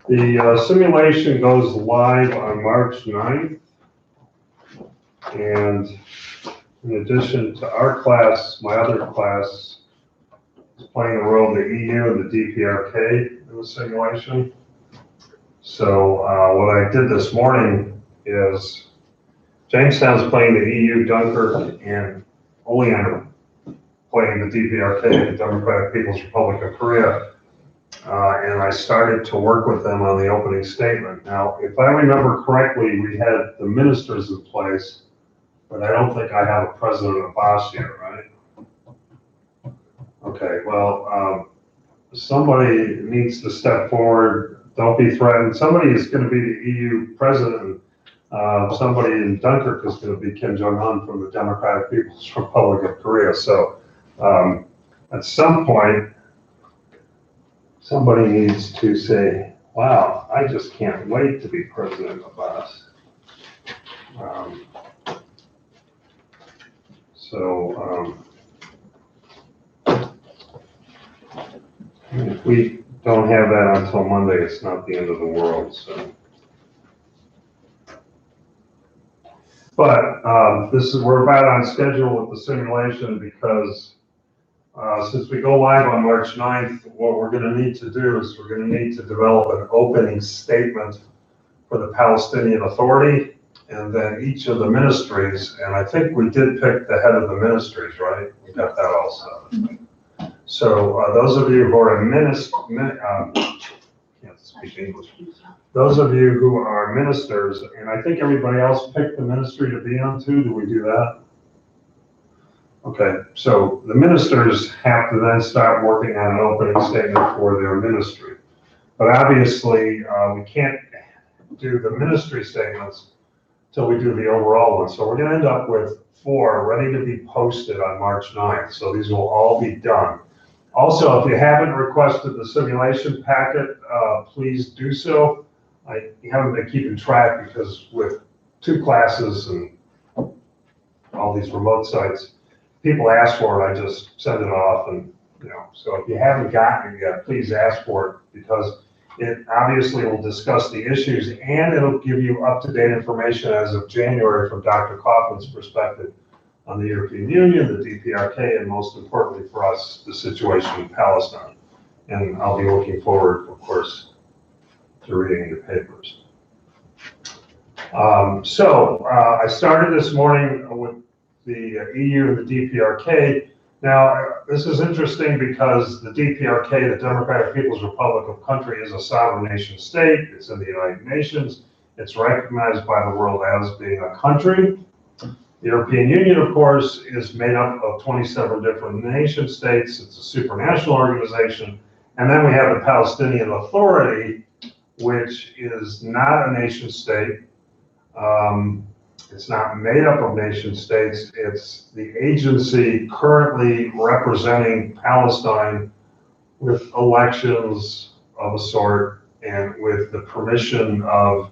The simulation goes live on March 9th. And in addition to our class, my other class is playing the role of the EU and the DPRK in the simulation. So what I did this morning is Jamestown's playing the EU, Dunkirk, and Oleander playing the DPRK, the Democratic People's Republic of Korea. And I started to work with them on the opening statement. Now, if I remember correctly, we had the ministers in place, but I don't think I have a President Abbas yet, right? Okay, well, somebody needs to step forward. Don't be threatened. Somebody is going to be the EU president. Somebody in Dunkirk is going to be Kim Jong-un from the Democratic People's Republic of Korea. So at some point, somebody needs to say, wow, I just can't wait to be President Abbas. If we don't have that until Monday, it's not the end of the world. So, but we're about on schedule with the simulation because since we go live on March 9th, what we're going to need to do is we're going to need to develop an opening statement for the Palestinian Authority and then each of the ministries. And I think we did pick the head of the ministries, right? We got that all set. So those of you who are can't speak English. Those of you who are ministers, and I think everybody else picked the ministry to be on too. Do we do that? Okay, so the ministers have to then start working on an opening statement for their ministry. But obviously, we can't do the ministry statements till we do the overall one. So we're going to end up with 4 ready to be posted on March 9th. So these will all be done. Also, if you haven't requested the simulation packet, please do so. I haven't been keeping track because with 2 classes and all these remote sites, people ask for it, I just send it off, and so if you haven't gotten it yet, please ask for it because it obviously will discuss the issues and it'll give you up-to-date information as of January from Dr. Kaufman's perspective on the European Union, the DPRK, and most importantly for us, the situation in Palestine. And I'll be looking forward, of course, to reading the papers. I started this morning with the EU and the DPRK. Now, this is interesting because the DPRK, the Democratic People's Republic of Country, is a sovereign nation state. It's in the United Nations. It's recognized by the world as being a country. The European Union, of course, is made up of 27 different nation states. It's a supranational organization. And then we have the Palestinian Authority, which is not a nation state. It's not made up of nation states. It's the agency currently representing Palestine with elections of a sort and with the permission of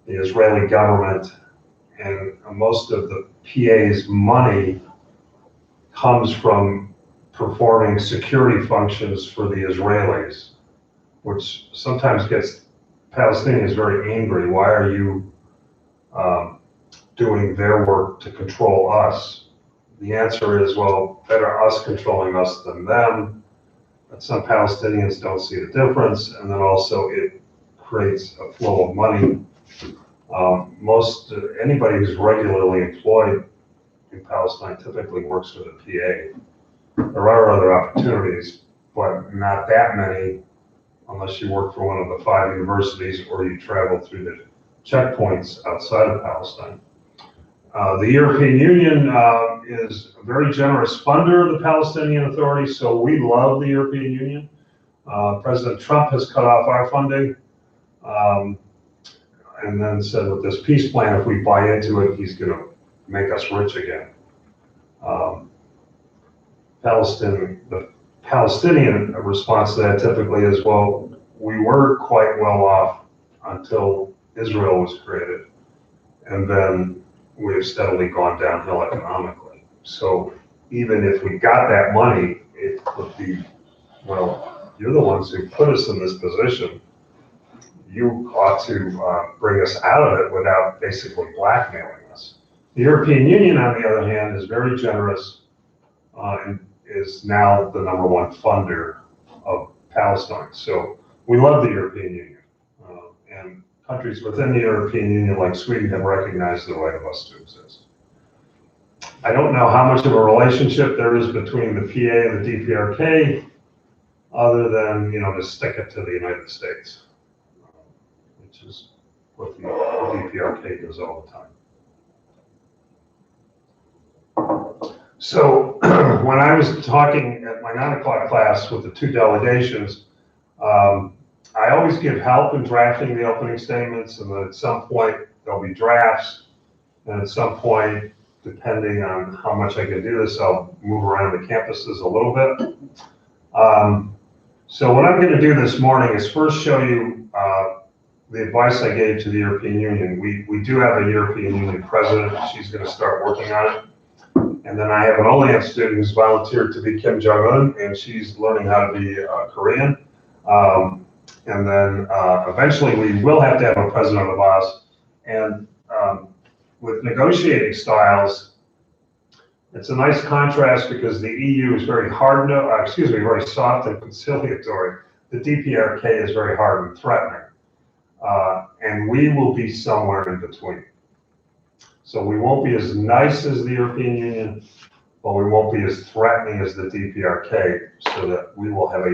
the Israeli government. And most of the PA's money comes from performing security functions for the Israelis, which sometimes gets Palestinians very angry. Why are you doing their work to control us? The answer is, well, better us controlling us than them. But some Palestinians don't see the difference, and then also it creates a flow of money. Anybody who's regularly employed in Palestine typically works for the PA. There are other opportunities, but not that many unless you work for one of the 5 universities or you travel through the checkpoints outside of Palestine. The European Union is a very generous funder of the Palestinian Authority, so we love the European Union. President Trump has cut off our funding and then said with this peace plan, if we buy into it, he's going to make us rich again. The Palestinian response to that typically is, well, we were quite well off until Israel was created, and then we've steadily gone downhill economically. So even if we got that money, it would be, well, you're the ones who put us in this position. you ought to bring us out of it without basically blackmailing us. The European Union, on the other hand, is very generous and is now the #1 funder of Palestine. So we love the European Union. And countries within the European Union, like Sweden, have recognized the right of us to exist. I don't know how much of a relationship there is between the PA and the DPRK, other than, to stick it to the United States, which is what the DPRK does all the time. So when I was talking at my 9 o'clock class with the 2 delegations, I always give help in drafting the opening statements, and then at some point there'll be drafts, and at some point, depending on how much I can do this, I'll move around the campuses a little bit. So what I'm going to do this morning is first show you the advice I gave to the European Union. We do have a European Union president. She's going to start working on it. And then I have an Olean student who's volunteered to be Kim Jong-un, and she's learning how to be Korean. And then eventually we will have to have a President Abbas. And with negotiating styles, it's a nice contrast because the EU is very very soft and conciliatory. The DPRK is very hard and threatening. And we will be somewhere in between. So we won't be as nice as the European Union, but we won't be as threatening as the DPRK, so that we will have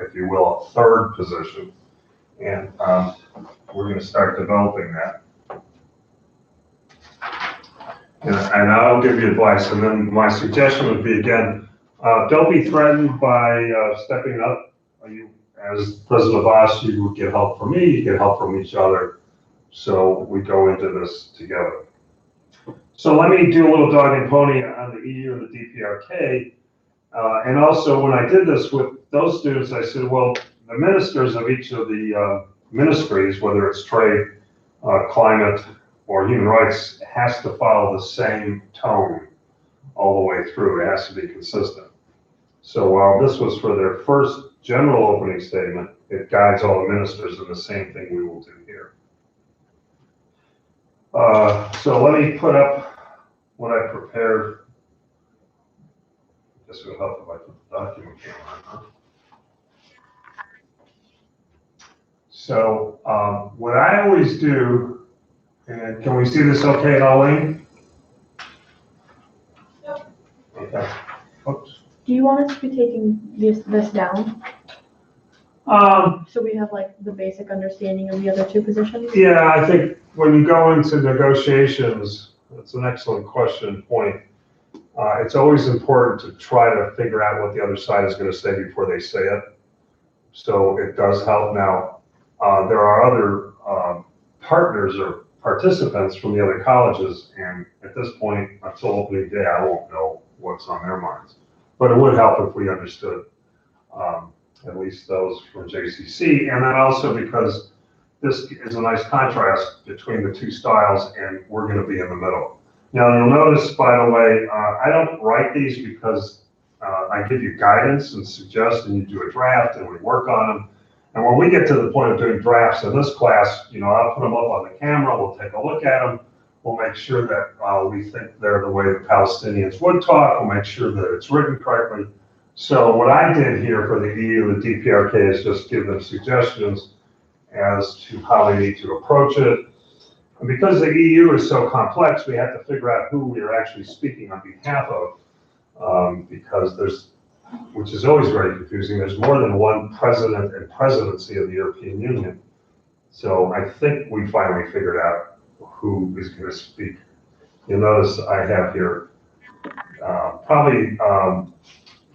if you will, a third position. And we're going to start developing that. And I'll give you advice. And then my suggestion would be, again, don't be threatened by stepping up. As President Abbas, you would get help from me, you get help from each other. So we go into this together. So let me do a little dog and pony on the EU and the DPRK. And also, when I did this with those students, I said, well, the ministers of each of the ministries, whether it's trade, climate, or human rights, has to follow the same tone all the way through. It has to be consistent. So while this was for their first general opening statement, it guides all the ministers in the same thing we will do here. So let me put up what I prepared. This would help if I put the document camera on. So what I always do, and can we see this okay, Arlene? Yep. Okay. Oops. Do you want us to be taking this down? So we have like the basic understanding of the other 2 positions? Yeah, I think when you go into negotiations, that's an excellent point. It's always important to try to figure out what the other side is going to say before they say it. So it does help. Now, there are other partners or participants from the other colleges, and at this point, until opening day, I won't know what's on their minds. But it would help if we understood at least those from JCC, and then also because this is a nice contrast between the 2 styles, and we're going to be in the middle. Now, you'll notice, by the way, I don't write these because I give you guidance and suggest, and you do a draft, and we work on them. And when we get to the point of doing drafts in this class, I'll put them up on the camera, we'll take a look at them, we'll make sure that we think they're the way the Palestinians would talk, we'll make sure that it's written correctly. So what I did here for the EU, the DPRK, is just give them suggestions as to how they need to approach it. And because the EU is so complex, we have to figure out who we are actually speaking on behalf of, because which is always very confusing, there's more than one president and presidency of the European Union. So I think we finally figured out who is going to speak. You'll notice I have here, probably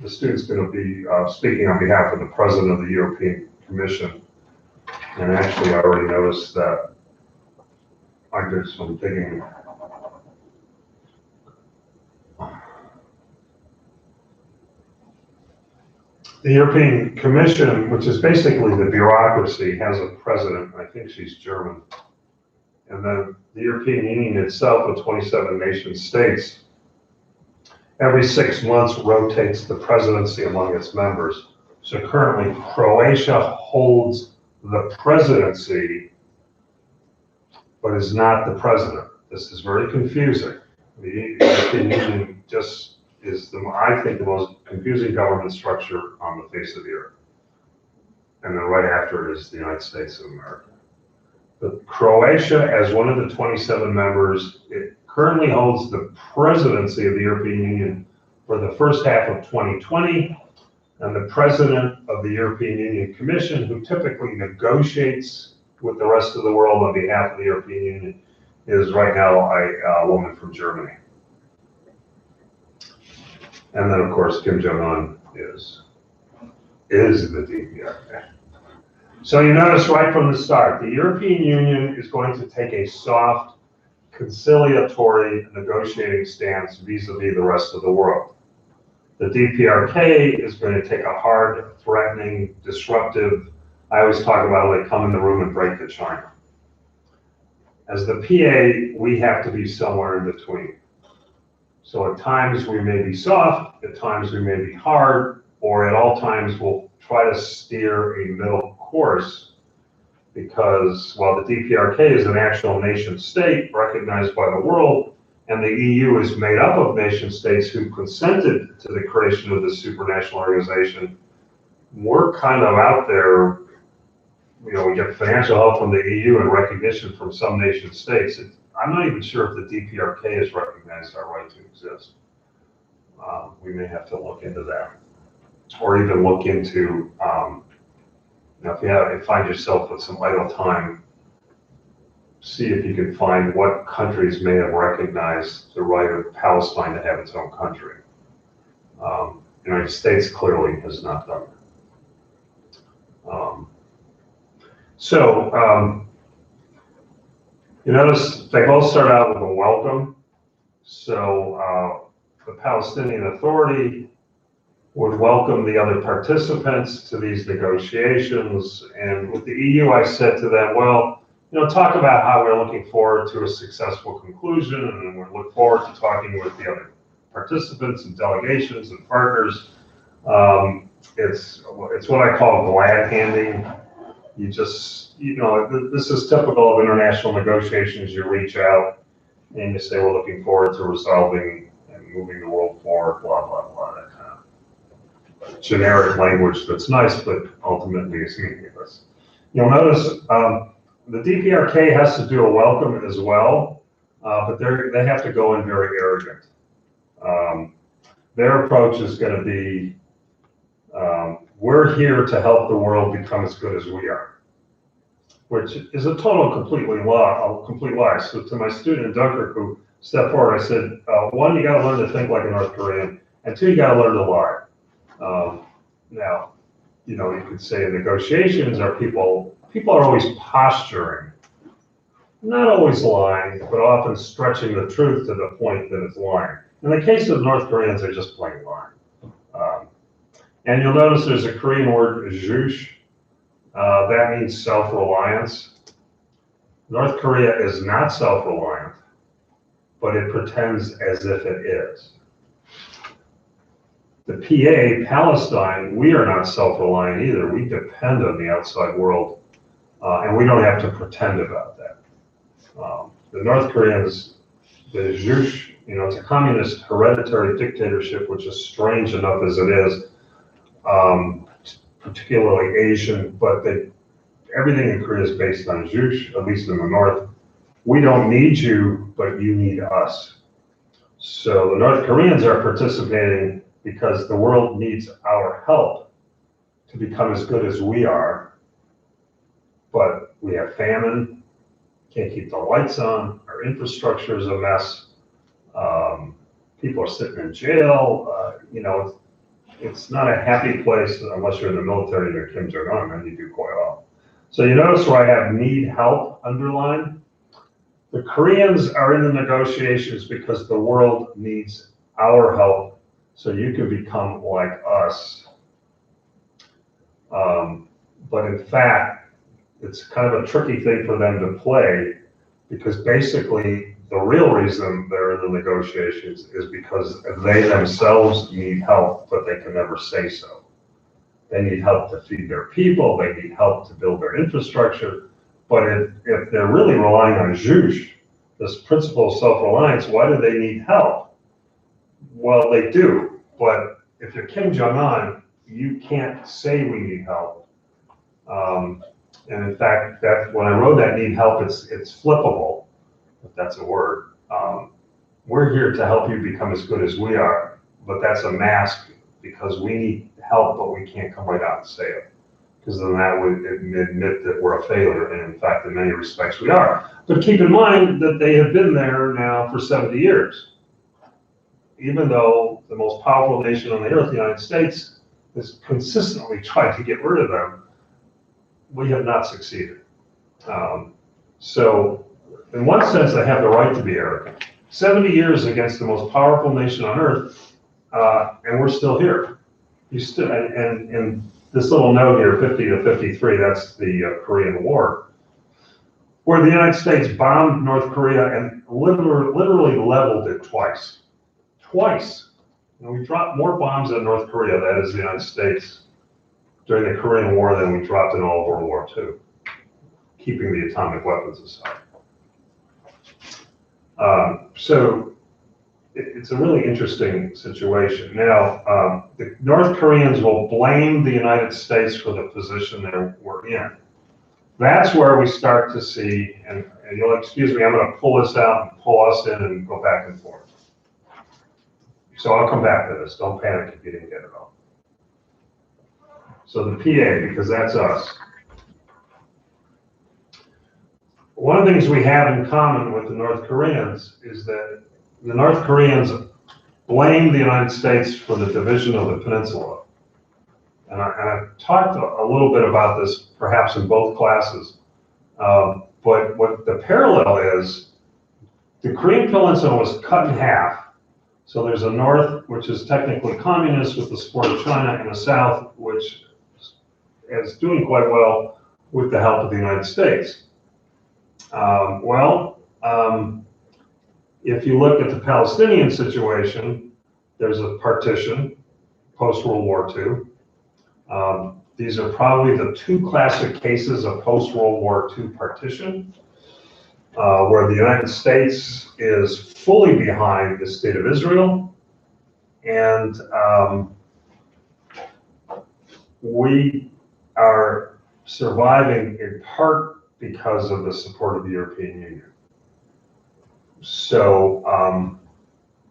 the student's going to be speaking on behalf of the president of the European Commission. And actually, I already noticed that I did some digging. The European Commission, which is basically the bureaucracy, has a president. I think she's German. And then the European Union itself, with 27 nation states, every 6 months rotates the presidency among its members. So currently, Croatia holds the presidency, but is not the president. This is very confusing. The European Union just is, I think, the most confusing government structure on the face of the earth. And then right after it is the United States of America. But Croatia, as one of the 27 members, it currently holds the presidency of the European Union for the first half of 2020, and the president of the European Union Commission, who typically negotiates with the rest of the world on behalf of the European Union, is right now a woman from Germany. And then, of course, Kim Jong-un is the DPRK. So you notice right from the start, the European Union is going to take a soft, conciliatory, negotiating stance vis-a-vis the rest of the world. The DPRK is going to take a hard, threatening, disruptive, I always talk about how they come in the room and break the china. As the PA, we have to be somewhere in between. So at times we may be soft, at times we may be hard, or at all times we'll try to steer a middle course, because while the DPRK is an actual nation state recognized by the world, and the EU is made up of nation states who consented to the creation of this supranational organization, we're kind of out there, you know, we get financial help from the EU and recognition from some nation states. I'm not even sure if the DPRK has recognized our right to exist. We may have to look into that, or even look into, you know, if you find yourself with some idle time, see if you can find what countries may have recognized the right of Palestine to have its own country. The United States clearly has not done that. You notice they both start out with a welcome. So the Palestinian Authority would welcome the other participants to these negotiations. And with the EU, I said to them, well, you know, talk about how we're looking forward to a successful conclusion, and we look forward to talking with the other participants and delegations and partners. It's what I call glad handing. You just, you know, this is typical of international negotiations. You reach out and you say, we're looking forward to resolving and moving the world forward, blah, blah, blah, that kind of generic language that's nice, but ultimately is meaningless. You'll notice the DPRK has to do a welcome as well, but they have to go in very arrogant. Their approach is going to be, we're here to help the world become as good as we are, which is a complete lie. So to my student in Dunkirk who stepped forward, I said, one, you got to learn to think like a North Korean, and two, you got to learn to lie. Now, you know, you could say in negotiations people are always posturing, not always lying, but often stretching the truth to the point that it's lying. In the case of North Koreans, they're just plain lying. And you'll notice there's a Korean word, jush. That means self-reliance. North Korea is not self-reliant, but it pretends as if it is. The PA, Palestine, we are not self-reliant either. We depend on the outside world, and we don't have to pretend about that. The North Koreans, the jush, you know, it's a communist hereditary dictatorship, which is strange enough as it is, particularly Asian, but everything in Korea is based on jush, at least in the North. We don't need you, but you need us. So the North Koreans are participating because the world needs our help to become as good as we are. But we have famine, can't keep the lights on, our infrastructure is a mess, people are sitting in jail, you know, it's not a happy place unless you're in the military and you're Kim Jong-un, then you do quite well. So you notice where I have need help underlined? The Koreans are in the negotiations because the world needs our help so you can become like us. But in fact, it's kind of a tricky thing for them to play, because basically the real reason they're in the negotiations is because they themselves need help, but they can never say so. They need help to feed their people. They need help to build their infrastructure. But if they're really relying on zhush, this principle of self-reliance, why do they need help? Well, they do. But if you're Kim Jong-un, you can't say we need help. And in fact, that when I wrote that need help, it's flippable, if that's a word. We're here to help you become as good as we are, but that's a mask because we need help, but we can't come right out and say it. Because then that would admit that we're a failure, and in fact, in many respects, we are. But keep in mind that they have been there now for 70 years. Even though the most powerful nation on the earth, the United States, has consistently tried to get rid of them, we have not succeeded. So, in one sense, they have the right to be arrogant. 70 years against the most powerful nation on earth, and we're still here. And this little note here, 50 to 53, that's the Korean War, where the United States bombed North Korea and literally leveled it twice. Twice. And we dropped more bombs at North Korea, that is the United States, during the Korean War than we dropped in all of World War II, keeping the atomic weapons aside. So it's a really interesting situation. Now, the North Koreans will blame the United States for the position we're in. That's where we start to see, and you'll excuse me, I'm going to pull this out and pull us in and go back and forth. So I'll come back to this. Don't panic if you didn't get it all. So the PA, because that's us. One of the things we have in common with the North Koreans is that the North Koreans blame the United States for the division of the peninsula. And I've talked a little bit about this perhaps in both classes. But what the parallel is, the Korean Peninsula was cut in half. So there's a north, which is technically communist with the support of China, and a south, which is doing quite well with the help of the United States. If you look at the Palestinian situation, there's a partition post-World War II. These are probably the two classic cases of post-World War II partition, where the United States is fully behind the state of Israel, and we are surviving in part because of the support of the European Union. So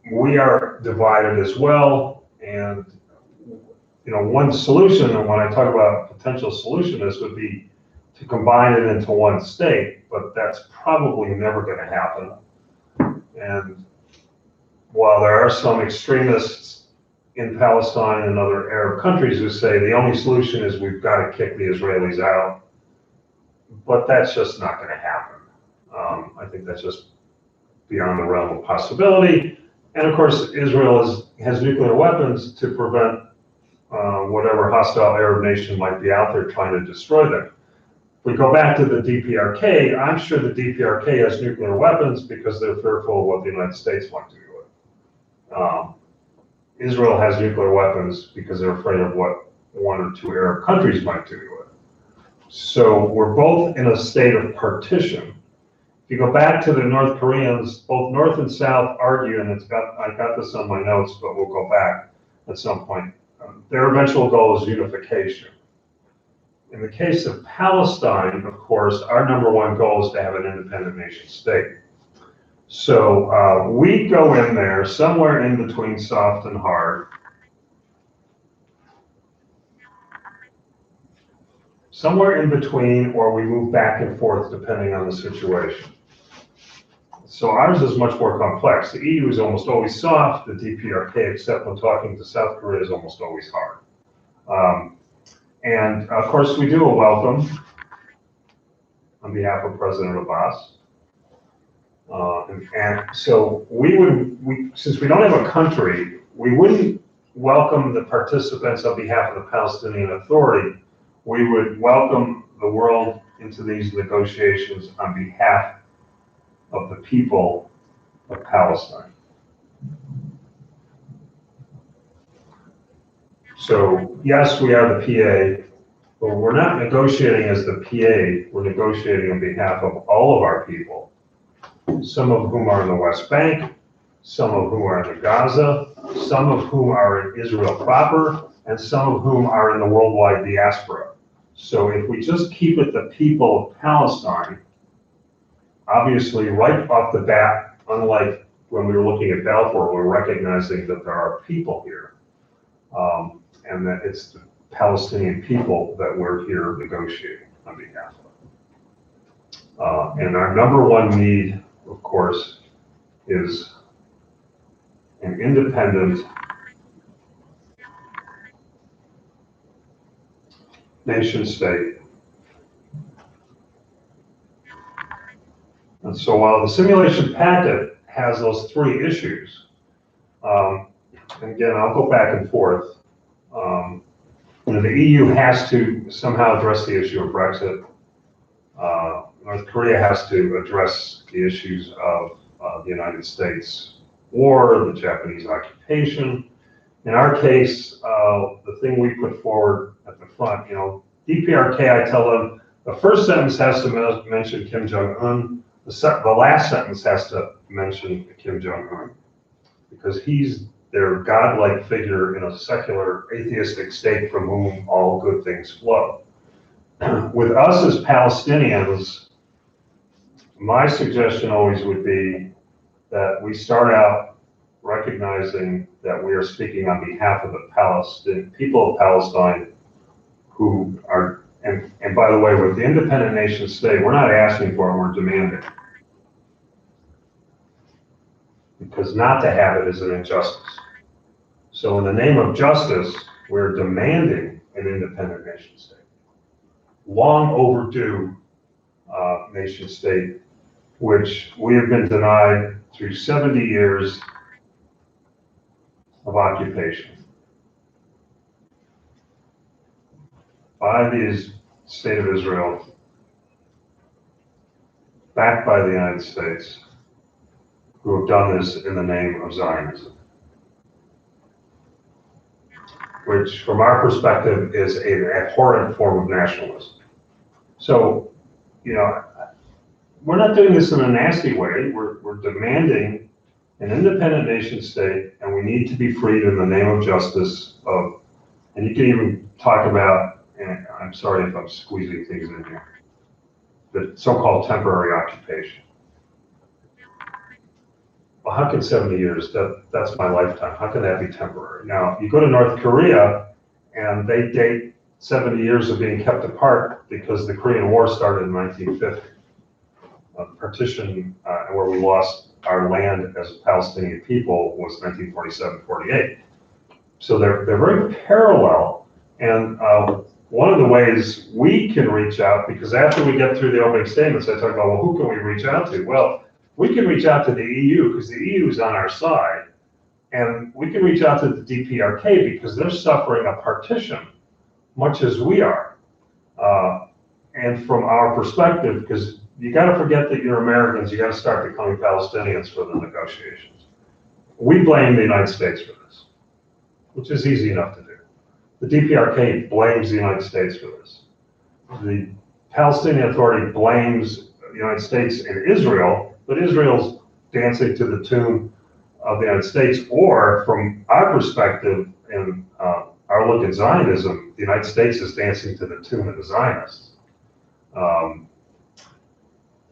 we are divided as well, and one solution, and when I talk about potential solution, this would be to combine it into one state, but that's probably never going to happen. And while there are some extremists in Palestine and other Arab countries who say the only solution is we've got to kick the Israelis out, but that's just not going to happen. I think that's just beyond the realm of possibility. And of course, Israel has nuclear weapons to prevent whatever hostile Arab nation might be out there trying to destroy them. If we go back to the DPRK, I'm sure the DPRK has nuclear weapons because they're fearful of what the United States might do to it. Israel has nuclear weapons because they're afraid of what one or two Arab countries might do to it. So we're both in a state of partition. If you go back to the North Koreans, both North and South argue, and I got this on my notes, but we'll go back at some point. Their eventual goal is unification. In the case of Palestine, of course, our number one goal is to have an independent nation state. So we go in there somewhere in between soft and hard. Somewhere in between, or we move back and forth depending on the situation. So ours is much more complex. The EU is almost always soft. The DPRK, except when talking to South Korea, is almost always hard. And of course, we do a welcome on behalf of President Abbas. And so since we don't have a country, we wouldn't welcome the participants on behalf of the Palestinian Authority. We would welcome the world into these negotiations on behalf of the people of Palestine. So yes, we are the PA, but we're not negotiating as the PA, we're negotiating on behalf of all of our people, some of whom are in the West Bank, some of whom are in Gaza, some of whom are in Israel proper, and some of whom are in the worldwide diaspora. So if we just keep it the people of Palestine, obviously right off the bat, unlike when we were looking at Balfour, we're recognizing that there are people here, and that it's the Palestinian people that we're here negotiating on behalf of. And our number one need, of course, is an independent nation state. And so while the simulation packet has those three issues, and again, I'll go back and forth. The EU has to somehow address the issue of Brexit. North Korea has to address the issues of the United States war, the Japanese occupation. In our case, the thing we put forward at the front, DPRK, I tell them, the first sentence has to mention Kim Jong-un. The last sentence has to mention Kim Jong-un, because he's their godlike figure in a secular, atheistic state from whom all good things flow. With us as Palestinians, my suggestion always would be that we start out recognizing that we are speaking on behalf of the people of Palestine who are, and by the way, with the independent nation state, we're not asking for it, we're demanding. Because not to have it is an injustice. So in the name of justice, we're demanding an independent nation state. Long overdue nation state, which we have been denied through 70 years of occupation by the state of Israel, backed by the United States, who have done this in the name of Zionism, which from our perspective is an abhorrent form of nationalism. So, we're not doing this in a nasty way. We're demanding an independent nation state, and we need to be freed in the name of justice and you can even talk about, and I'm sorry if I'm squeezing things in here, the so-called temporary occupation. Well, how can 70 years, that's my lifetime, how can that be temporary? Now, you go to North Korea, and they date 70 years of being kept apart because the Korean War started in 1950. The partition where we lost our land as a Palestinian people was 1947-48. So they're very parallel, and one of the ways we can reach out, because after we get through the opening statements, I talk about, well, who can we reach out to? Well, we can reach out to the EU because the EU is on our side, and we can reach out to the DPRK because they're suffering a partition, much as we are. And from our perspective, because you got to forget that you're Americans, you got to start becoming Palestinians for the negotiations. We blame the United States for this, which is easy enough to do. The DPRK blames the United States for this. The Palestinian Authority blames the United States and Israel, but Israel's dancing to the tune of the United States, or from our perspective and our look at Zionism, the United States is dancing to the tune of the Zionists.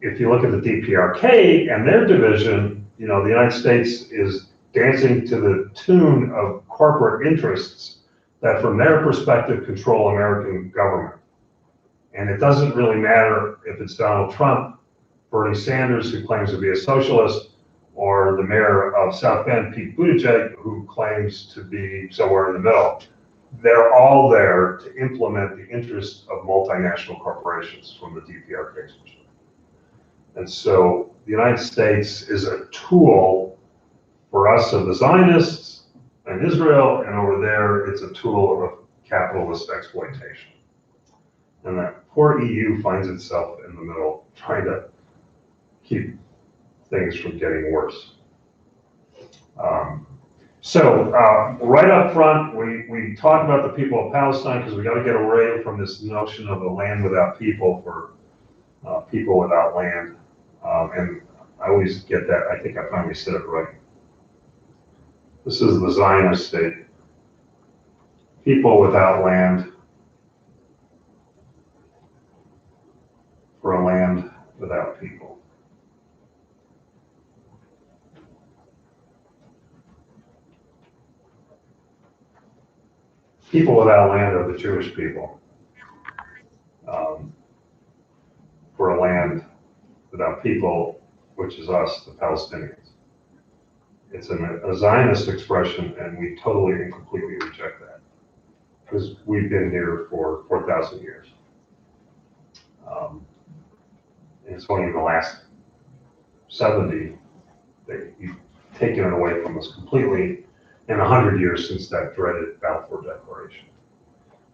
If you look at the DPRK and their division, the United States is dancing to the tune of corporate interests that from their perspective control American government. And it doesn't really matter if it's Donald Trump, Bernie Sanders, who claims to be a socialist, or the mayor of South Bend, Pete Buttigieg, who claims to be somewhere in the middle. They're all there to implement the interests of multinational corporations from the DPRK's perspective. And so the United States is a tool for us of the Zionists and Israel, and over there it's a tool of capitalist exploitation. And that poor EU finds itself in the middle, trying to keep things from getting worse. So, right up front, we talk about the people of Palestine because we got to get away from this notion of a land without people for people without land. And I always get that. I think I finally said it right. This is the Zionist state. People without land for a land without people. People without land are the Jewish people. For a land without people, which is us, the Palestinians. It's a Zionist expression, and we totally and completely reject that because we've been here for 4,000 years. And it's only in the last 70 that you've taken it away from us completely, in 100 years since that dreaded Balfour Declaration.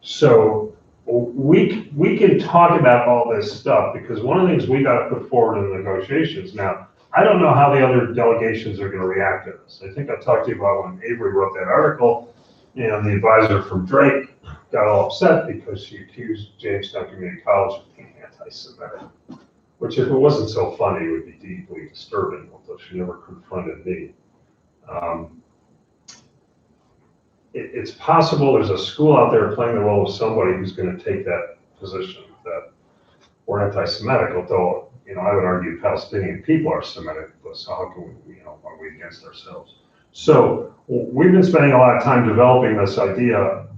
So we can talk about all this stuff because one of the things we got to put forward in the negotiations. Now, I don't know how the other delegations are going to react to this. I think I talked to you about when Avery wrote that article, and the advisor from Drake got all upset because she accused Jamestown Community College of being anti-Semitic, which if it wasn't so funny would be deeply disturbing, although she never confronted me. It's possible there's a school out there playing the role of somebody who's going to take that position that we're anti-Semitic, although, I would argue Palestinian people are Semitic, so how can we, are we against ourselves? So we've been spending a lot of time developing this idea,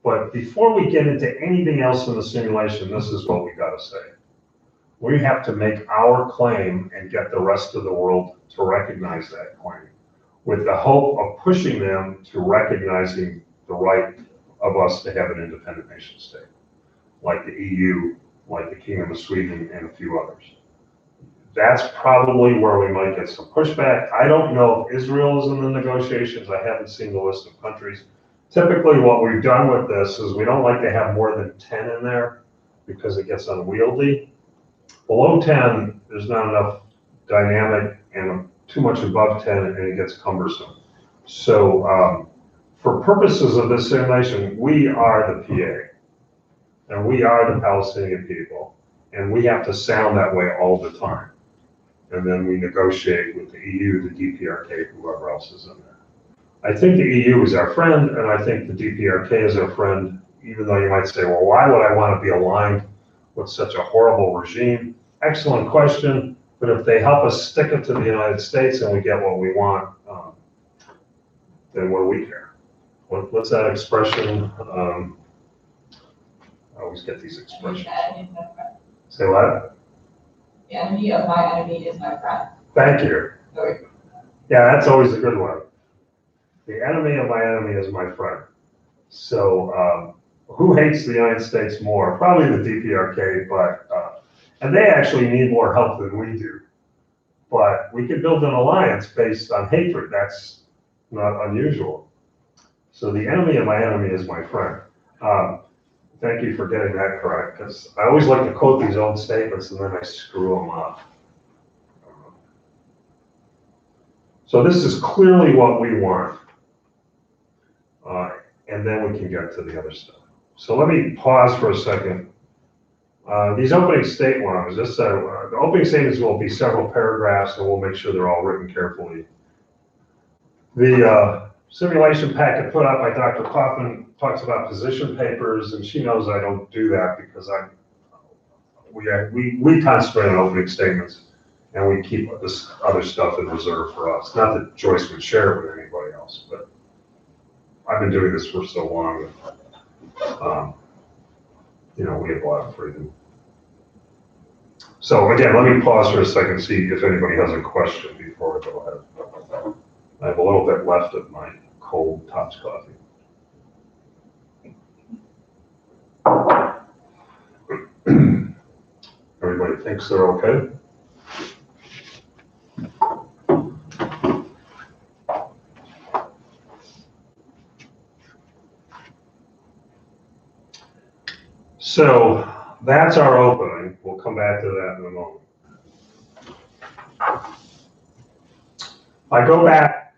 but before we get into anything else in the simulation, this is what we got to say. We have to make our claim and get the rest of the world to recognize that claim, with the hope of pushing them to recognizing the right of us to have an independent nation state, like the EU, like the Kingdom of Sweden, and a few others. That's probably where we might get some pushback. I don't know if Israel is in the negotiations. I haven't seen the list of countries. Typically, what we've done with this is we don't like to have more than 10 in there because it gets unwieldy. Below 10, there's not enough dynamic, and too much above 10, and it gets cumbersome. So for purposes of this simulation, we are the PA, and we are the Palestinian people, and we have to sound that way all the time. And then we negotiate with the EU, the DPRK, whoever else is in there. I think the EU is our friend, and I think the DPRK is our friend, even though you might say, well, why would I want to be aligned with such a horrible regime? Excellent question. But if they help us stick it to the United States and we get what we want, then what do we care? What's that expression? I always get these expressions. Say what? The enemy of my enemy is my friend. Thank you. Sorry. Yeah, that's always a good one. The enemy of my enemy is my friend. So who hates the United States more? Probably the DPRK, but and they actually need more help than we do. But we could build an alliance based on hatred. That's not unusual. So the enemy of my enemy is my friend. Thank you for getting that correct, because I always like to quote these old statements and then I screw them up. So this is clearly what we want. And then we can get to the other stuff. So let me pause for a second. These opening statements, the opening statements will be several paragraphs, and we'll make sure they're all written carefully. The simulation packet put out by Dr. Kaufman talks about position papers, and she knows I don't do that because we concentrate on opening statements, and we keep this other stuff in reserve for us. Not that Joyce would share it with anybody else, but I've been doing this for so long that, we have a lot of freedom. So again, let me pause for a second, see if anybody has a question before I go ahead. I have a little bit left of my cold Topps coffee. Everybody thinks they're okay? So that's our opening. We'll come back to that in a moment. If I go back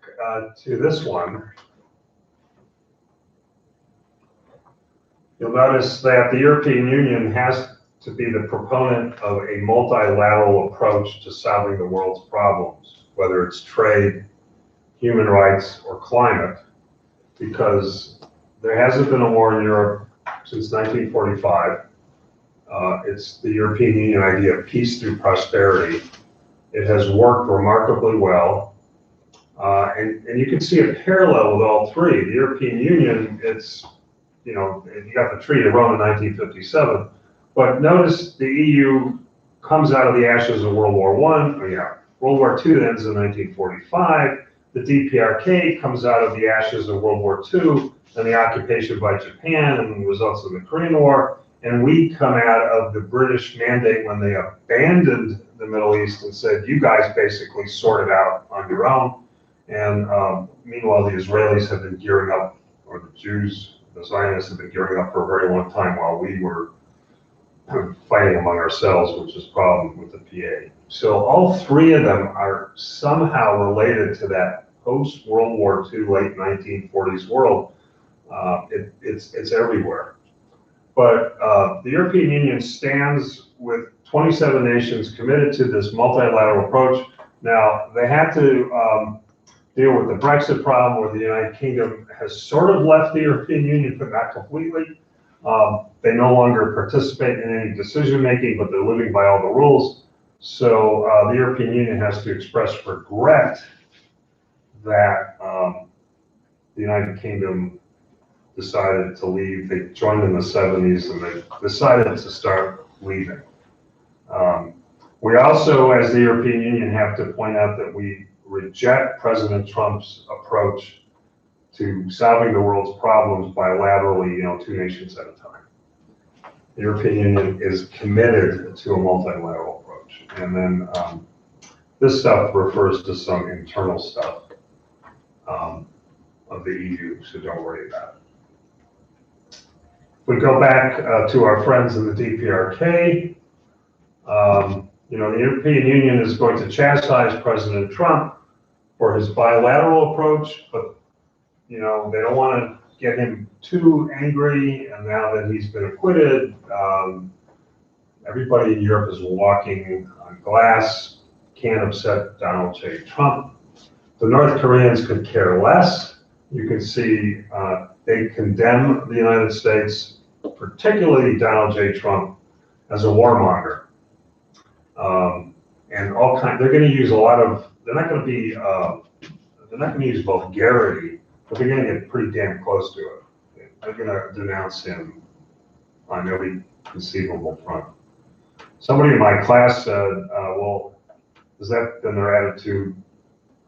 to this one, You'll notice that the European Union has to be the proponent of a multilateral approach to solving the world's problems, whether it's trade, human rights, or climate, because there hasn't been a war in Europe since 1945. It's the European Union idea of peace through prosperity. It has worked remarkably well. And you can see a parallel with all three. The European Union, it's, you got the Treaty of Rome in 1957, but notice the EU comes out of the ashes of World War I. World War II ends in 1945. The DPRK comes out of the ashes of World War II and the occupation by Japan and the results of the Korean War. And we come out of the British mandate when they abandoned the Middle East and said, you guys basically sort it out on your own. And meanwhile, the Israelis have been gearing up, or the Jews, the Zionists have been gearing up for a very long time while we were fighting among ourselves, which is a problem with the PA. So all three of them are somehow related to that post-World War II, late 1940s world. It's everywhere. But the European Union stands with 27 nations committed to this multilateral approach. Now, they had to deal with the Brexit problem where the United Kingdom has sort of left the European Union, but not completely. They no longer participate in any decision making, but they're living by all the rules. So the European Union has to express regret that the United Kingdom decided to leave. They joined in the 70s and they decided to start leaving. We also, as the European Union, have to point out that we reject President Trump's approach to solving the world's problems bilaterally, two nations at a time. The European Union is committed to a multilateral approach. And then this stuff refers to some internal stuff of the EU, so don't worry about it. If we go back to our friends in the DPRK, the European Union is going to chastise President Trump for his bilateral approach, but they don't want to get him too angry. And now that he's been acquitted, everybody in Europe is walking on glass. Can't upset Donald J. Trump. The North Koreans could care less. You can see they condemn the United States, particularly Donald J. Trump, as a warmonger. And all kind, they're going to use a lot of. They're not going to use vulgarity, but they're going to get pretty damn close to it. They're going to denounce him on every conceivable front. Somebody in my class said, well, has that been their attitude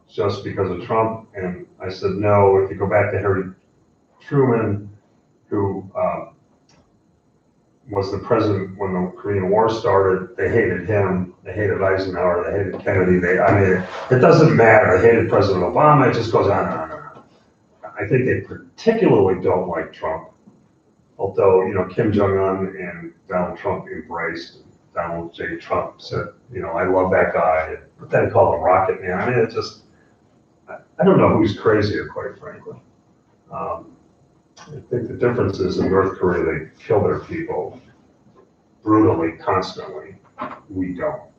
just because of Trump? And I said, no, if you go back to Harry Truman, who was the president when the Korean War started, they hated him, they hated Eisenhower, they hated Kennedy, it doesn't matter, they hated President Obama, it just goes on and on and on. I think they particularly don't like Trump, although, Kim Jong-un and Donald Trump embraced. Donald J. Trump said, I love that guy, but then called him Rocket Man. I don't know who's crazier, quite frankly. I think the difference is in North Korea, they kill their people brutally, constantly. We don't.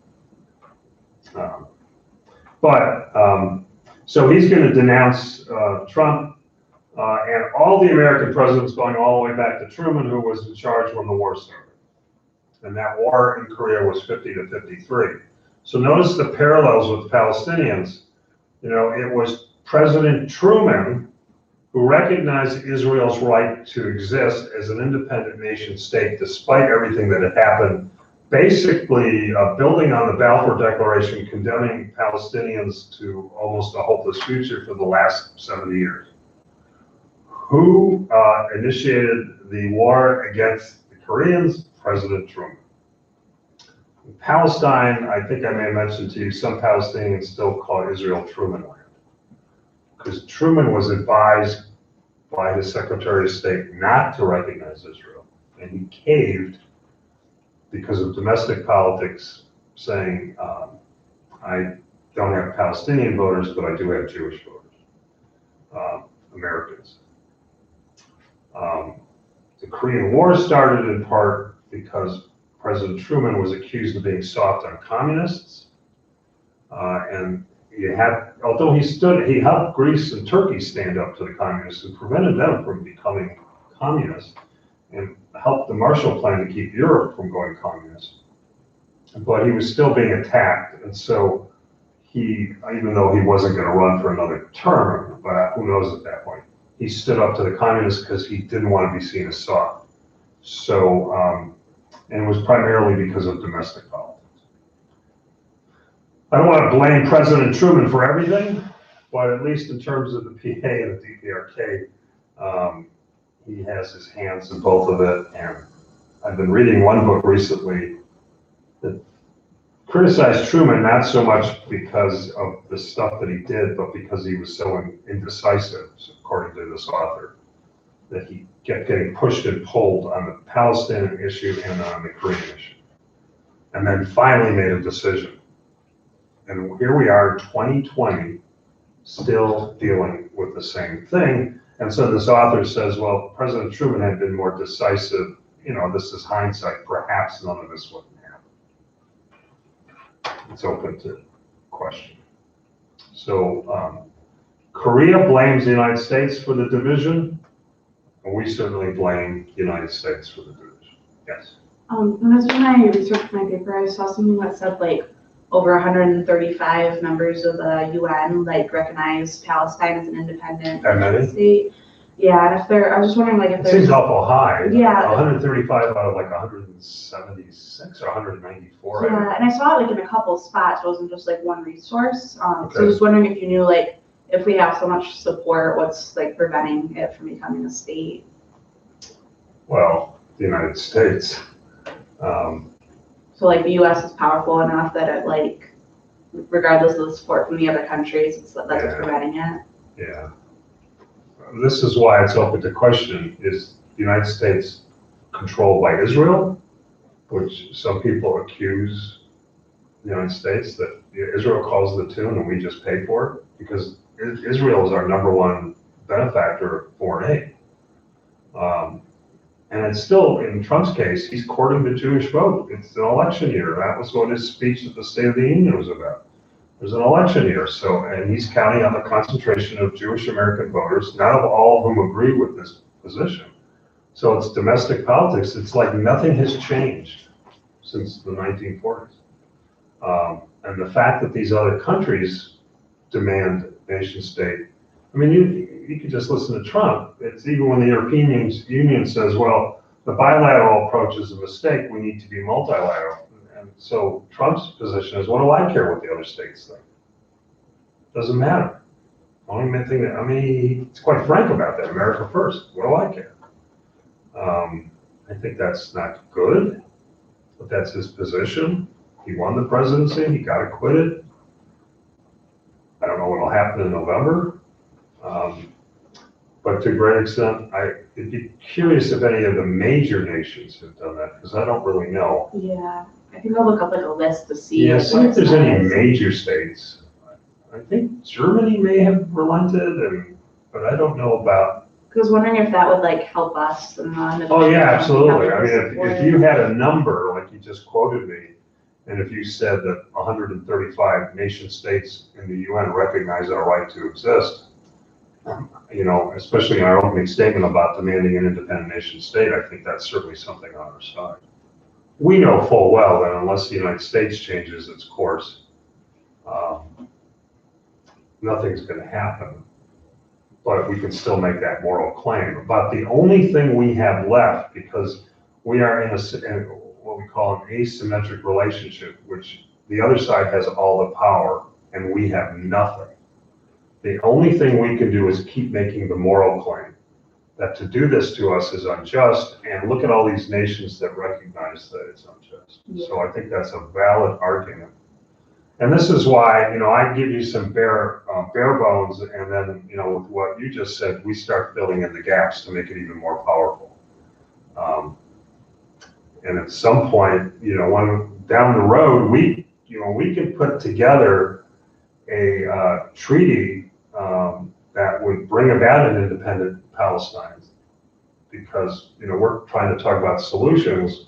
So he's going to denounce Trump and all the American presidents going all the way back to Truman, who was in charge when the war started. And that war in Korea was 50 to 53. So notice the parallels with Palestinians. It was President Truman who recognized Israel's right to exist as an independent nation state despite everything that had happened, basically building on the Balfour Declaration, condemning Palestinians to almost a hopeless future for the last 70 years. Who initiated the war against the Koreans? President Truman. In Palestine, I think I may have mentioned to you, some Palestinians still call Israel Truman land, because Truman was advised by his Secretary of State not to recognize Israel, and he caved because of domestic politics, saying, I don't have Palestinian voters, but I do have Jewish voters, Americans. the Korean War started in part because President Truman was accused of being soft on communists. And although he helped Greece and Turkey stand up to the communists and prevented them from becoming communists and helped the Marshall Plan to keep Europe from going communist. But he was still being attacked, and so even though he wasn't going to run for another term, but who knows at that point, he stood up to the communists because he didn't want to be seen as soft. So, and it was primarily because of domestic politics. I don't want to blame President Truman for everything, but at least in terms of the PA and the DPRK, he has his hands in both of it. And I've been reading one book recently that criticized Truman not so much because of the stuff that he did, but because he was so indecisive, according to this author, that he kept getting pushed and pulled on the Palestinian issue and on the Korean issue. And then finally made a decision. And here we are, 2020, still dealing with the same thing. And so this author says, well, President Truman had been more decisive. This is hindsight. Perhaps none of this wouldn't happen. It's open to question. So Korea blames the United States for the division, and we certainly blame the United States for the division. Yes? When I was doing my research for my paper, I saw something that said over 135 members of the UN recognize Palestine as an independent state. Yeah, and I was just wondering if it there's. Seems awful high. Yeah. 135 out of 176 or 194. Yeah, and I saw it in a couple spots. It wasn't just one resource. Okay. So just wondering if you knew if we have so much support, what's preventing it from becoming a state? Well, the United States. So the U.S. is powerful enough that it regardless of the support from the other countries, that's what's preventing it. Yeah. This is why it's open to question, is the United States controlled by Israel, which some people accuse the United States that Israel calls the tune and we just pay for it, because Israel is our number one benefactor of foreign aid. And it's still, in Trump's case, he's courting the Jewish vote. It's an election year. That was what his speech at the State of the Union was about. There's an election year, and he's counting on the concentration of Jewish American voters, not of all of whom agree with this position. So it's domestic politics. It's like nothing has changed since the 1940s. And the fact that these other countries demand nation state, I mean, you could just listen to Trump. It's even when the European Union says, well, the bilateral approach is a mistake, we need to be multilateral. And so Trump's position is, what do I care what the other states think? Doesn't matter. Only thing that, he's quite frank about that, America first, what do I care? I think that's not good, but that's his position. He won the presidency, he got acquitted. I don't know what'll happen in November. But to a great extent, I'd be curious if any of the major nations have done that, because I don't really know. Yeah, I think I'll look up a list to see. Yeah, see if there's any major states. I think Germany may have relented, but I don't know about. Because wondering if that would help us in the. Oh yeah, absolutely. If you had a number like you just quoted me, and if you said that 135 nation states in the UN recognize our right to exist, especially in our opening statement about demanding an independent nation state, I think that's certainly something on our side. We know full well that unless the United States changes its course, nothing's going to happen. But we can still make that moral claim. But the only thing we have left, because we are in what we call an asymmetric relationship, which the other side has all the power and we have nothing. The only thing we can do is keep making the moral claim that to do this to us is unjust, and look at all these nations that recognize that it's unjust. Yeah. So I think that's a valid argument. And this is why, I give you some bare bones, and then, with what you just said, we start filling in the gaps to make it even more powerful. And at some point, when down the road, we could put together a treaty that would bring about an independent Palestine, because, we're trying to talk about solutions,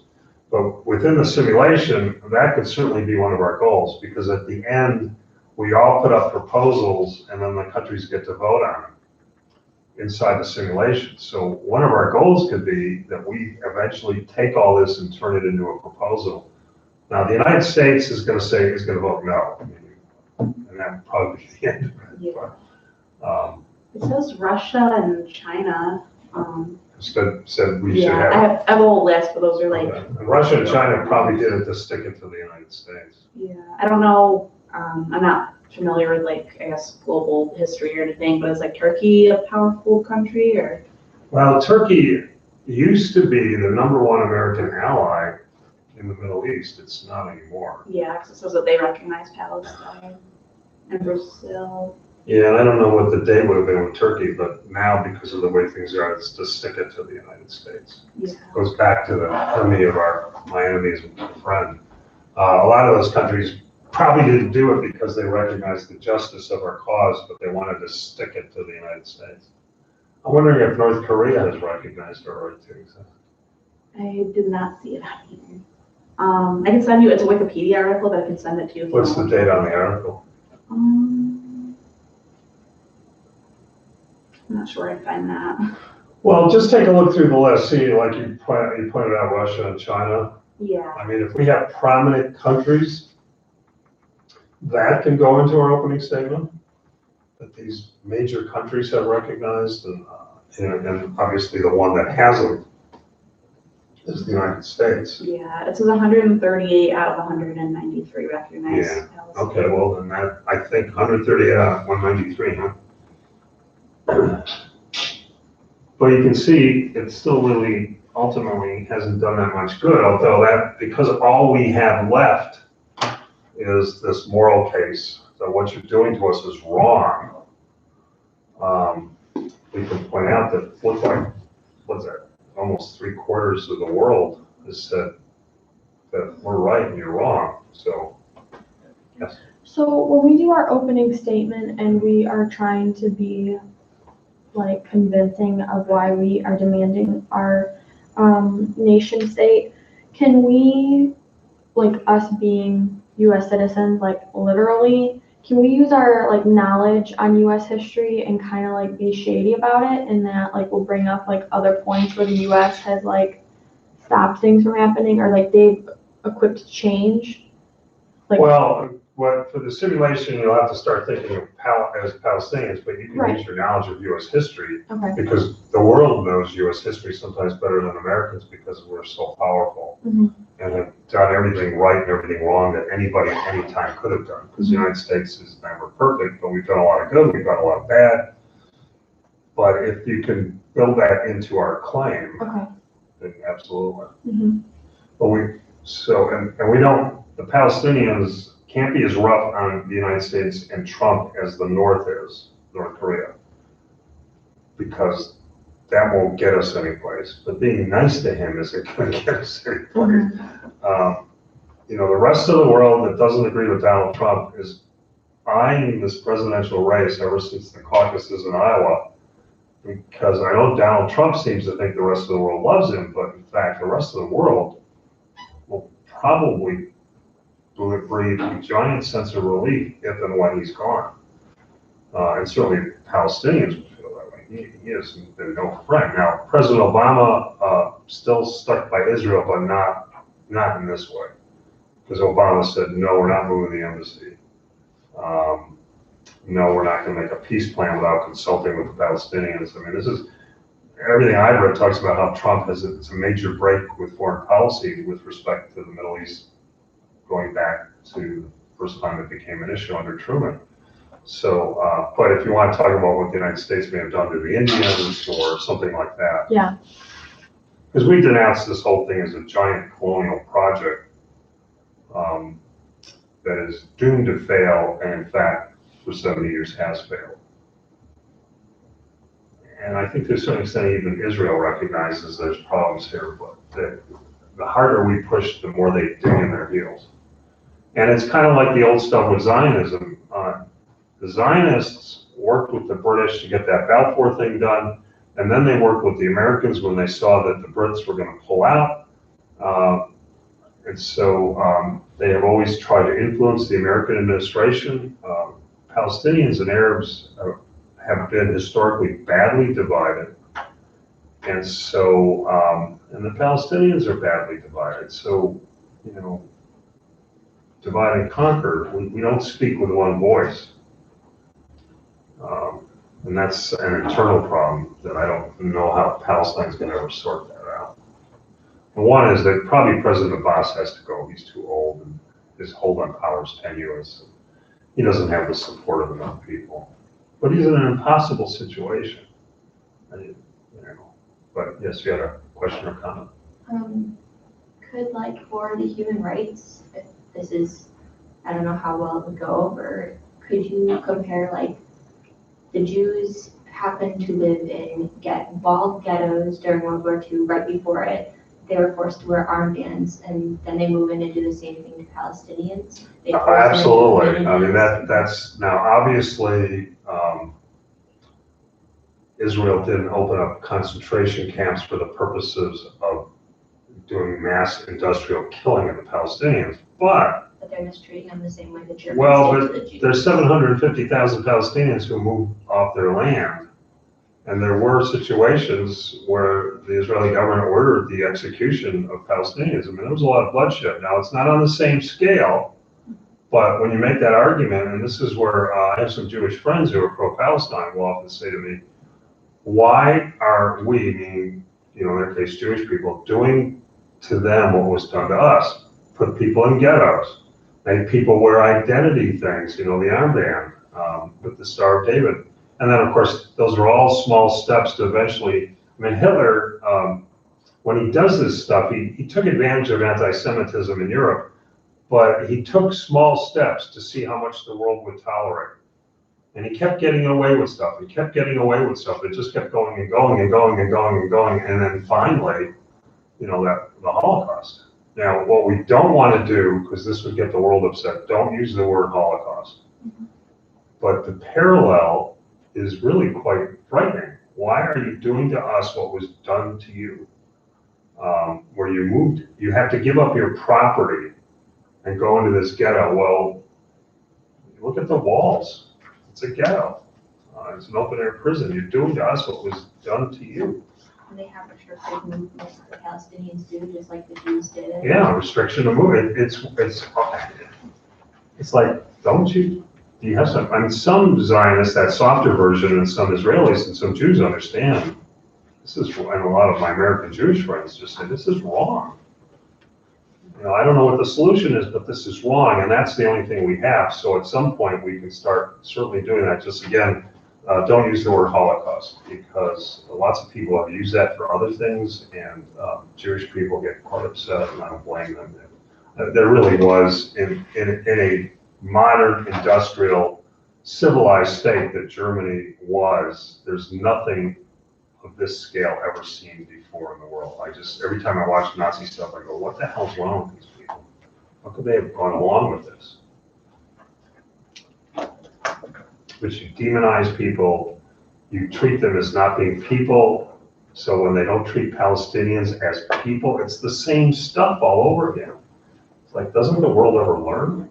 but within the simulation, that could certainly be one of our goals, because at the end, we all put up proposals and then the countries get to vote on them inside the simulation. So one of our goals could be that we eventually take all this and turn it into a proposal. Now, the United States is going to vote no, and that would probably be the end of it. Yeah. But, It says Russia and China. said we should Yeah, I have. have a whole list, but those are like, Okay. And Russia and China probably did it to stick it to the United States. yeah, I don't know, I'm not familiar with like, I guess, global history or anything, but is like Turkey a powerful country or? Well, Turkey used to be the #1 American ally in the Middle East. It's not anymore. Yeah, 'cause it says that they recognize Palestine and Brazil. Yeah, and I don't know what the date would have been with Turkey, but now because of the way things are, it's to stick it to the United States. Yeah. Goes back to the enemy of my enemy is my friend. A lot of those countries probably didn't do it because they recognized the justice of our cause, but they wanted to stick it to the United States. I'm wondering if North Korea has recognized our right to exist. I did not see it on here. I can send you, it's a Wikipedia article, but I can send it to you. If you What's the want. date on the article? I'm not sure I find that. Well, just take a look through the list. See, like you pointed out, Russia and China. Yeah, I mean, if we have prominent countries, that can go into our opening statement, that these major countries have recognized, and obviously the one that hasn't is the United States. yeah, it says 138 out of 193 recognized Yeah, Palestine. Okay, well, then that, I think 130 out of 193, huh? But you can see it still really ultimately hasn't done that much good, although that, because all we have left is this moral case that what you're doing to us is wrong. We can point out that looks like, what's that, almost 3/4 of the world has said that we're right and you're wrong, so, yes. So when we do our opening statement and we are trying to be like convincing of why we are demanding our nation state, can we, like us being US citizens, like literally, can we use our like knowledge on US history and kind of like be shady about it, and that like will bring up like other points where the US has like stopped things from happening, or like they've equipped change? Like, Well, for the simulation, you'll have to start thinking of as Palestinians, but you can Right. use your knowledge of US history, okay. because the world knows US history sometimes better than Americans because we're so powerful. Mhm. And have done everything right and everything wrong that anybody at any time could have done. Because the United States is never perfect, but we've done a lot of good, we've done a lot of bad. But if you can build that into our claim, Okay. then absolutely. Mhm. But we don't, the Palestinians can't be as rough on the United States and Trump as the North is, North Korea. Because that won't get us anyplace, but being nice to him isn't going to get us anyplace. The rest of the world that doesn't agree with Donald Trump is eyeing this presidential race ever since the caucuses in Iowa, because I know Donald Trump seems to think the rest of the world loves him, but in fact, the rest of the world will probably breathe a giant sense of relief if and when he's gone. And certainly Palestinians would feel that way. He has been no friend. Now, President Obama still stuck by Israel, but not in this way. Because Obama said, no, we're not moving the embassy. No, we're not going to make a peace plan without consulting with the Palestinians. I mean, this is, everything I've read talks about how Trump it's a major break with foreign policy with respect to the Middle East, going back to the first time it became an issue under Truman. So, but if you want to talk about what the United States may have done to the Indians or something like that. Yeah. Because we denounced this whole thing as a giant colonial project that is doomed to fail, and in fact, for 70 years has failed. And I think to a certain extent, even Israel recognizes there's problems here, but the harder we push, the more they dig in their heels. And it's kind of like the old stuff with Zionism. The Zionists worked with the British to get that Balfour thing done. And then they worked with the Americans when they saw that the Brits were going to pull out. And so they have always tried to influence the American administration. Palestinians and Arabs have been historically badly divided. And so, and the Palestinians are badly divided. So, you know, divide and conquer, we don't speak with one voice. And that's an internal problem that I don't know how Palestine's gonna ever sort that out. And one is that probably President Abbas has to go. He's too old and his hold on power is tenuous. He doesn't have the support of enough people. But he's in an impossible situation. You know, but yes, you had a question or comment? Could, like, for the human rights, if this is, I don't know how well it would go over, could you compare, like, the Jews happened to live in walled ghettos during World War II. Right before it, they were forced to wear armbands, and then they move in and do the same thing to Palestinians. Absolutely. I mean, that's now obviously Israel didn't open up concentration camps for the purposes of doing mass industrial killing of the Palestinians, but they're mistreating them the same way the Germans well, did to but the Jews. there's 750,000 Palestinians who moved off their land. And there were situations where the Israeli government ordered the execution of Palestinians. I mean, there was a lot of bloodshed. Now, it's not on the same scale, but when you make that argument, and this is where I have some Jewish friends who are pro-Palestine will often say to me, why are we, meaning, you know, in their case, Jewish people, doing to them what was done to us? Put people in ghettos. Make people wear identity things, you know, the armband with the Star of David. And then, of course, those are all small steps to eventually, I mean, Hitler, when he does this stuff, he took advantage of anti-Semitism in Europe, but he took small steps to see how much the world would tolerate. And he kept getting away with stuff. He kept getting away with stuff. It just kept going and going and going and going and going. And then finally, you know, the Holocaust. Now, what we don't want to do, because this would get the world upset, don't use the word Holocaust. But the parallel is really quite frightening. Why are you doing to us what was done to you? Where you moved, you have to give up your property and go into this ghetto. Well, look at the walls. It's a ghetto. It's an open air prison. You're doing to us what was done to you. And they have restricted movement, the Palestinians do, just like the Jews did. Yeah, restriction of movement. It's like, do you have some, I mean, some Zionists, that softer version, and some Israelis and some Jews understand this is, and a lot of my American Jewish friends just say, this is wrong. You know, I don't know what the solution is, but this is wrong, and that's the only thing we have. So at some point, we can start certainly doing that. Just again, don't use the word Holocaust, because lots of people have used that for other things, and Jewish people get quite upset, and I don't blame them. There really was, in a modern, industrial, civilized state that Germany was, there's nothing of this scale ever seen before in the world. Every time I watch Nazi stuff, I go, what the hell's wrong with these people? How could they have gone along with this? But you demonize people, you treat them as not being people, so when they don't treat Palestinians as people, it's the same stuff all over again. It's like, doesn't the world ever learn?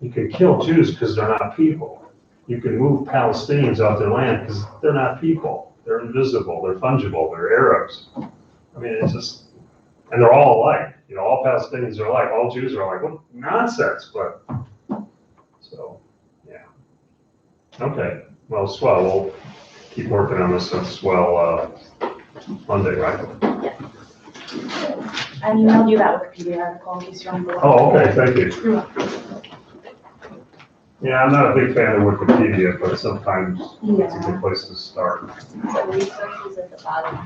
You can kill Jews because they're not people. You can move Palestinians off their land because they're not people. They're invisible, they're fungible, they're Arabs. I mean, it's just, and they're all alike. You know, all Palestinians are alike, all Jews are alike. Well, nonsense, but, so, yeah. Okay, well, swell, we'll keep working on this on Swell Monday, right? I emailed you that Wikipedia article in case you want to go. Oh, okay, thank you. You're welcome. Yeah, I'm not a big fan of Wikipedia, but sometimes it's a Yeah. good place to start. So resources at the bottom.